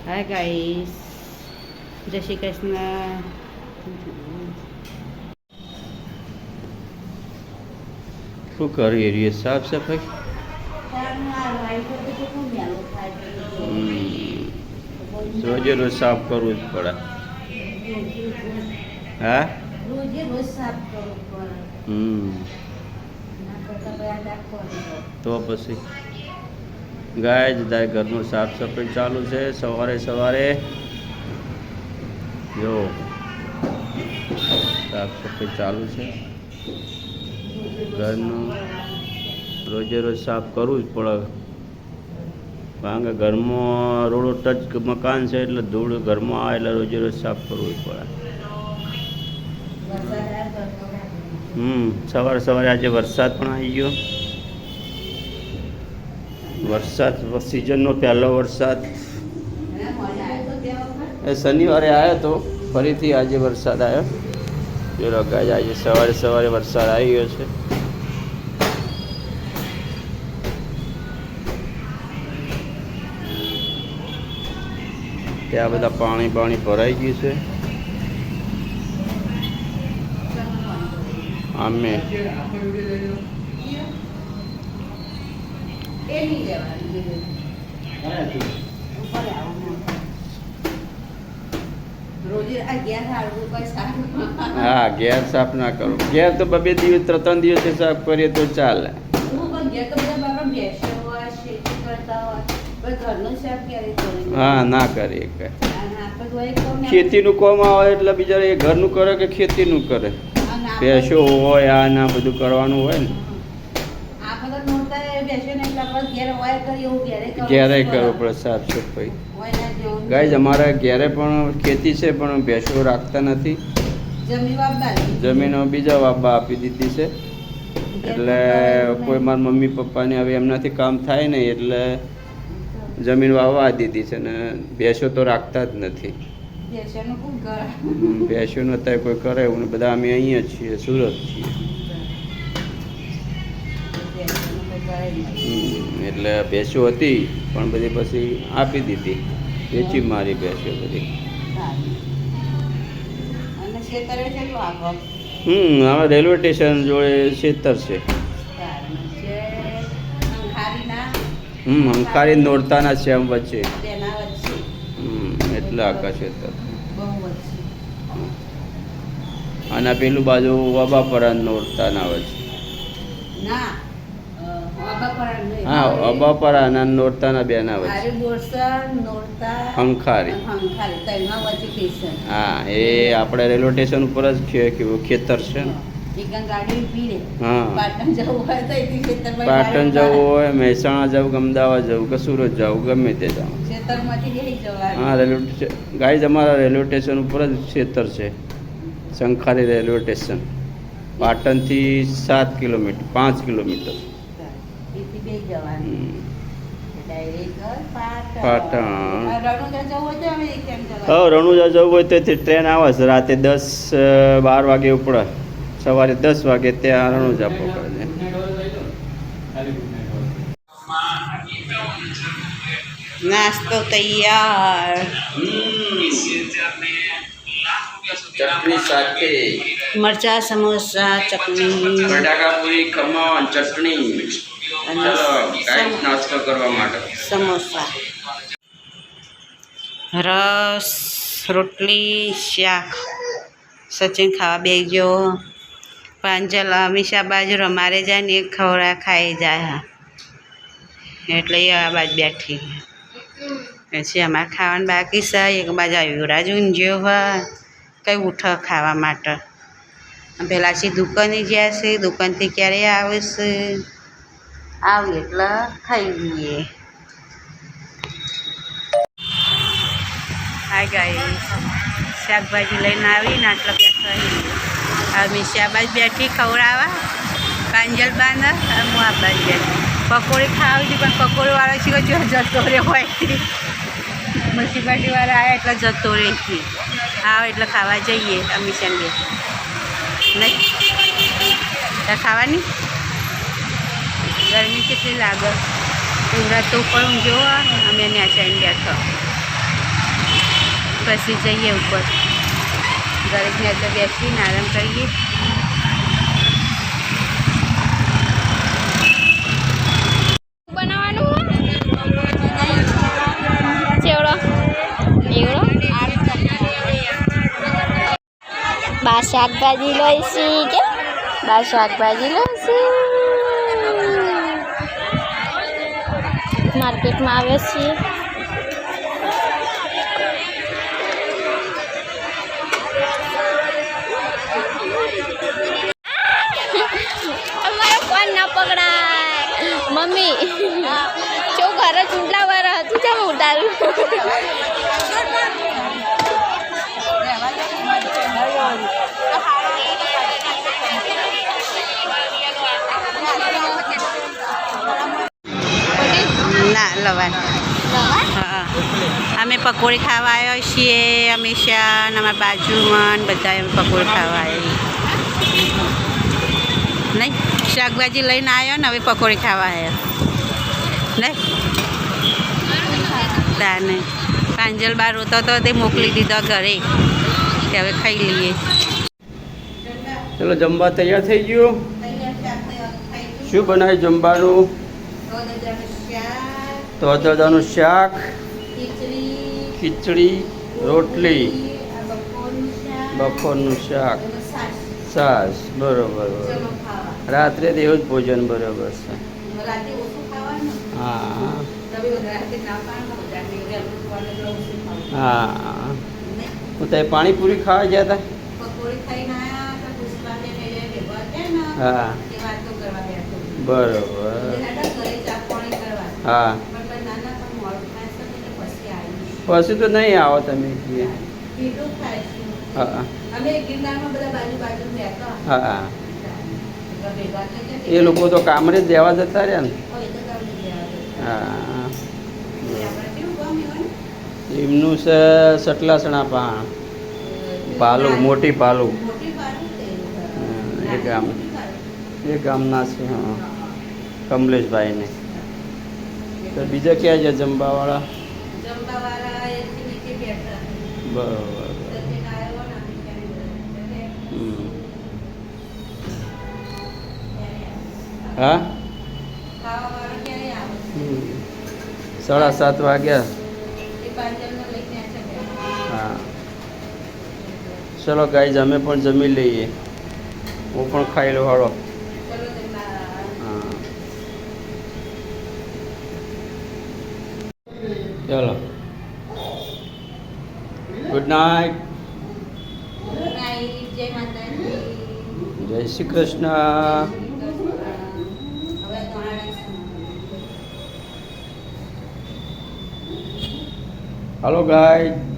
Hi guys, જય શ્રી કૃષ્ણ. શું કરી રહીએ? સાફ સફાઈ. રોજે રોજ સાફ કરવું જ પડે. હા. રોજે રોજ સાફ કરવું પડે. તો પછી ગાય જ તારે ઘરનું સાફ સફાઈ ચાલુ છે. સવારે સવારે જો સાફ સફાઈ ચાલુ છે ઘરનું. રોજે રોજ સાફ કરવું જ પડે, કારણ કે ઘરમાં રોડો ટચ મકાન છે એટલે ધૂળ ઘરમાં આવે એટલે રોજે રોજ સાફ કરવું જ પડે. સવારે સવારે આજે વરસાદ પણ આવી ગયો. વરસાદ સિઝનનો પહેલો વરસાદ એ શનિવારે આવ્યો તો ફરીથી આજે વરસાદ આવ્યો. જો લગાય આજે સવારે સવારે વરસાદ આવી ગયો છે. ત્યાં બધા પાણી ભરાઈ ગયું છે. અમે હા, ઘેર સાફ ના કરું. ઘેર તો 2 દિવસ 3 દિવસે સાફ કરીએ તો ચાલે. હા, ના કરીએ કઈ. ખેતીનું કામ આવે એટલે બિચારા એ ઘરનું કરે કે ખેતીનું કરે. ભેંસો હોય આ ના બધું કરવાનું હોય ને. ઘેરે કરવું પડે સાફ સફાઈ. ગાય અમારા ઘેરે પણ ખેતી છે પણ ભેંસો રાખતા નથી. જમીનો બીજા વાબા આપી દીધી છે એટલે કોઈ મારા મમ્મી પપ્પાને હવે એમનાથી કામ થાય નહીં એટલે જમીન વાવવા દીધી છે ને ભેંસો તો રાખતા જ નથી. ભેંસોનું અત્યારે કોઈ કરે એવું ને બધા અમે અહીંયા છીએ, સુરત છીએ એટલે ભેંસો હતી પણ બધી પછી આપી દીધી, વેચી મારી ભેંસો બધી. હવે રેલવે સ્ટેશન જોડે ખેતર છે. અંખારી નોરતાના છે આમ વચ્ચે. એટલે આખા ખેતર. અને પેલું બાજુ અબાપરા નોરતાના વચ્ચે. હા, અબાપરા અને નોરતાના બેના વચ્ચે અંખારી. હા, એ આપણે રેલવે સ્ટેશન ઉપર જ ખેતર છે ને. હા, પાટણ જવું હોય, મહેસાણા જવું, અમદાવાદ જવું કે સુરત જવું, ગમે તે જવું. હા, રેલવે ગાય અમારા રેલવે સ્ટેશન ઉપર જ ખેતર છે. શંખારી રેલવે સ્ટેશન પાટણથી 7 કિલોમીટર 5 કિલોમીટર. પાટણ રણુજા જવું હોય તો ટ્રેન આવે છે રાતે 10-12 વાગે ઉપડે. સવારે 10 વાગે ત્યાં રણુજા પકડે. નાસ્તો તૈયાર. ચટણી સાથે મરચા, સમોસા, ચટણી, બટાકાપુરી, ખમણ, ચટણી અને નાસ્તો કરવા માટે સમોસા, રસ, રોટલી, શાક. સચિન ખાવા બેસજો. પાંજલ અમીષા બાજુ રમારે જાય ને એક ખવડા ખાઈ જાય એટલે એ આ બાજુ બેઠી. પછી અમારે ખાવાનું બાકી છે. એક બાજુ યુવરાજ ઊંઝ્યો હોય કંઈ ઉઠ ખાવા માટે. પેલા છે દુકાને ગયા છે, દુકાનથી ક્યારે આવે છે, આવી એટલે ખાઈ લઈએ. હાય ગાઈસ, શાકભાજી લઈને આવીને આટલા બેઠા આ મીશા બાજુ બેઠી ખવડાવવા કાંજલ બાંધ અને હું આ બાજુ બેઠી પકોડી ખાવી હતી પણ પકોડીવાળો છે જો જતો રહ્યો હોય મ્યુનિસિપાલિટીવાળા આવ્યા એટલે જતો રહે છે. આવે એટલે ખાવા જઈએ અમીશન બે નહીં ત્યાં ખાવાની ગરમી કેટલી લાગે. યુવરાજ તો ઉપર ઊંઘ્યો અમે ત્યાં ચાઈને બેઠો. પછી જઈએ ઉપર ઘરે તો બેસીને આરામ કરીએ. બનાવવાનું ચેવડો એવડો બા શાકભાજી લઈશી કે બા શાકભાજી લઈશી માર્કેટમાં આવે છે. અમારો ફોન ના પકડાય મમ્મી જો ઘરે ચૂંટલા વાર હતું ચાલ ઉતારું. ના લવાન હા અમે પકોડી ખાવા આવ્યા છીએ હંમેશા અને અમારા બાજુમાં ને બધા અમે પકોડી ખાવા આવી નહીં શાકભાજી લઈને આવ્યો ને હવે પકોડી ખાવા આવ્યો નહીં તાને પાંજલ બાર હોતો તો તે મોકલી દીધો ઘરે કે હવે ખાઈ લઈએ. ચલો જમવા તૈયાર થઈ ગયું. શું બનાવ્યું જમવાનું? તોતરદાનું શાક, ખીચડી, રોટલી, બપોરનું શાક, છાશ. બરોબર. રાત્રે તો એવું જ ભોજન બરોબર છે. હા હા હું તો પાણીપુરી ખાવા ગયા હતા. હા બરોબર. હા પછી તો નહીં આવો તમે. હા હા એ લોકો તો કામરે જ દેવા જતા રહ્યા ને. હા એમનું છે સટલાસણા પાણ પાલું મોટી પાલું એ ગામના છે. હા કમલેશભાઈને. તો બીજા ક્યાં છે જમવાવાળા? બરોબર. હા 7:30 વાગ્યા. હા ચલો ગાઈઝ અમે પણ જમી લઈએ. હું પણ ખાઈ લઉં. હાલો હા ચલો ગુડ નાઇટ. જય શ્રી કૃષ્ણ. Hello guys.